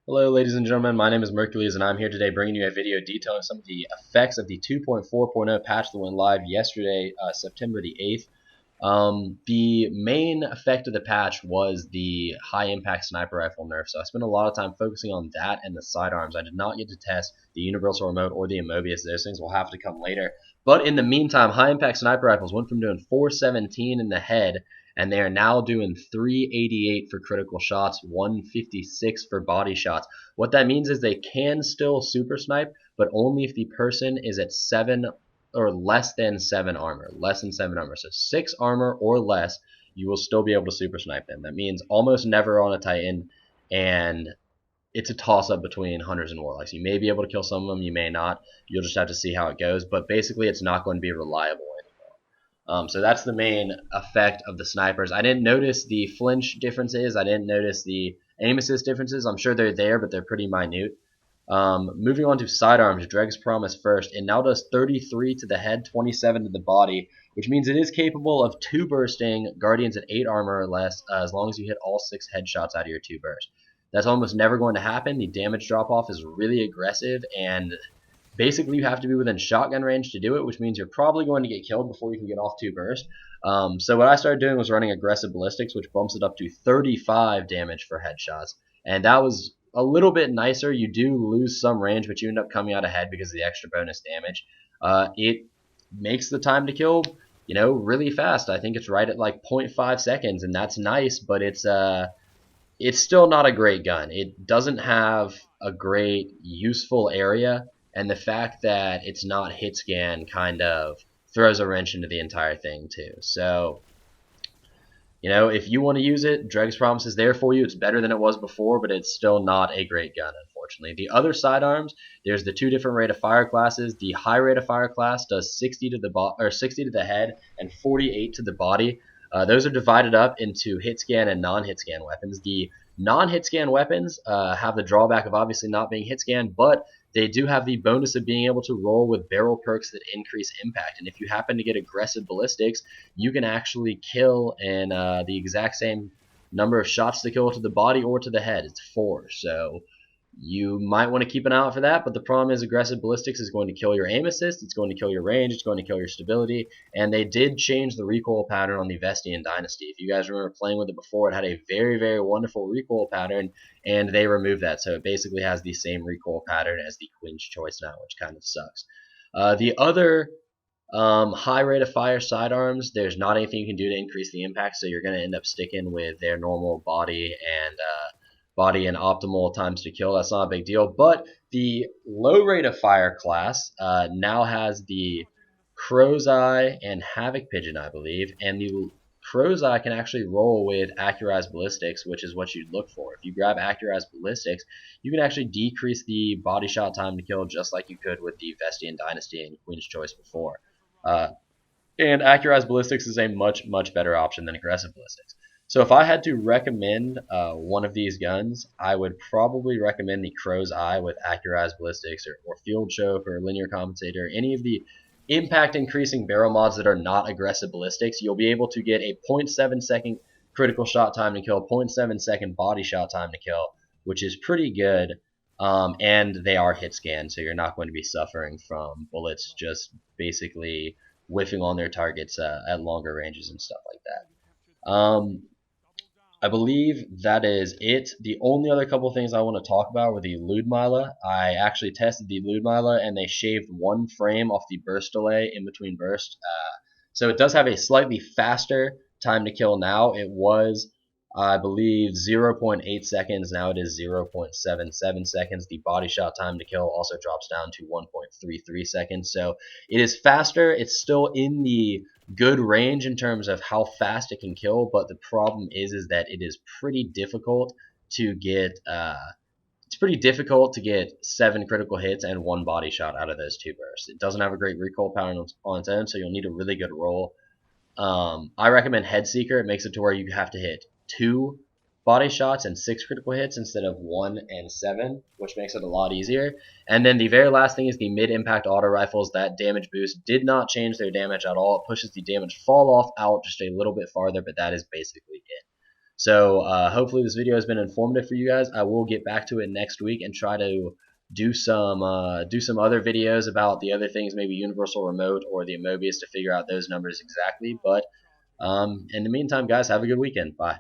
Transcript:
Hello ladies and gentlemen, my name is Mercules and I'm here today bringing you a video detailing some of the effects of the 2.4.0 patch that went live yesterday, September the 8th. The main effect of the patch was the high impact sniper rifle nerf, so I spent a lot of time focusing on that and the sidearms. I did not get to test the universal remote or the Amobius. Those things will have to come later. But in the meantime, high impact sniper rifles went from doing 417 in the head and they are now doing 388 for critical shots, 156 for body shots. What that means is they can still super snipe, but only if the person is at 7 or less than 7 armor. Less than 7 armor. So 6 armor or less, you will still be able to super snipe them. That means almost never on a Titan, and it's a toss-up between hunters and warlocks. You may be able to kill some of them, you may not. You'll just have to see how it goes, but basically it's not going to be reliable. So that's the main effect of the snipers. I didn't notice the flinch differences. I didn't notice the aim assist differences. I'm sure they're there, but they're pretty minute. Moving on to sidearms, Dregs promise first. It now does 33 to the head, 27 to the body, which means it is capable of 2 bursting Guardians at 8 armor or less, as long as you hit all 6 headshots out of your 2 burst. That's almost never going to happen. The damage drop-off is really aggressive, and basically you have to be within shotgun range to do it, which means you're probably going to get killed before you can get off 2 burst. So what I started doing was running aggressive ballistics, which bumps it up to 35 damage for headshots, and that was a little bit nicer. You do lose some range, but you end up coming out ahead because of the extra bonus damage. It makes the time to kill, really fast. I think it's right at like 0.5 seconds, and that's nice, but it's still not a great gun. It doesn't have a great useful area, and the fact that it's not hit scan kind of throws a wrench into the entire thing too. So, if you want to use it, Dregs Promise is there for you. It's better than it was before, but it's still not a great gun, unfortunately. The other sidearms, there's the 2 different rate of fire classes. The high rate of fire class does 60 to the head and 48 to the body. Those are divided up into hit scan and non-hit scan weapons. The non-hit scan weapons have the drawback of obviously not being hit scan, but they do have the bonus of being able to roll with barrel perks that increase impact. And if you happen to get aggressive ballistics, you can actually kill in the exact same number of shots to kill to the body or to the head. It's 4. So you might want to keep an eye out for that, but the problem is aggressive ballistics is going to kill your aim assist, it's going to kill your range, it's going to kill your stability, and they did change the recoil pattern on the Vestian Dynasty. If you guys remember playing with it before, it had a very, very wonderful recoil pattern, and they removed that, so it basically has the same recoil pattern as the Queen's Choice now, which kind of sucks. The other high rate of fire sidearms, there's not anything you can do to increase the impact, so you're going to end up sticking with their normal body and optimal times to kill. That's not a big deal. But the low rate of fire class now has the Crow's Eye and Havoc Pigeon, I believe, and the Crow's Eye can actually roll with Accurized Ballistics, which is what you'd look for. If you grab Accurized Ballistics, you can actually decrease the body shot time to kill just like you could with the Vestian Dynasty and Queen's Choice before. And Accurized Ballistics is a much, much better option than Aggressive Ballistics. So if I had to recommend one of these guns, I would probably recommend the Crow's Eye with Accurized Ballistics or Field Choke or Linear Compensator, any of the impact increasing barrel mods that are not aggressive ballistics. You'll be able to get a 0.7 second critical shot time to kill, 0.7 second body shot time to kill, which is pretty good. And they are hit scan, so you're not going to be suffering from bullets just basically whiffing on their targets at longer ranges and stuff like that. I believe that is it. The only other couple things I want to talk about were the Lyudmila. I actually tested the Lyudmila, and they shaved 1 frame off the burst delay in between bursts. So it does have a slightly faster time to kill now. It was, I believe, 0.8 seconds. Now it is 0.77 seconds. The body shot time to kill also drops down to 1.33 seconds. So it is faster. It's still in the good range in terms of how fast it can kill, but the problem is that it is pretty difficult to get 7 critical hits and 1 body shot out of those 2 bursts. It doesn't have a great recoil pattern on its own, so you'll need a really good roll. I recommend Headseeker. It makes it to where you have to hit 2 body shots and 6 critical hits instead of 1 and 7, which makes it a lot easier. And then the very last thing is the mid-impact auto rifles. That damage boost did not change their damage at all. It pushes the damage fall off out just a little bit farther, but that is basically it. So hopefully this video has been informative for you guys. I will get back to it next week and try to do some other videos about the other things, maybe universal remote or the Amobius, to figure out those numbers exactly. But in the meantime, guys, have a good weekend. Bye.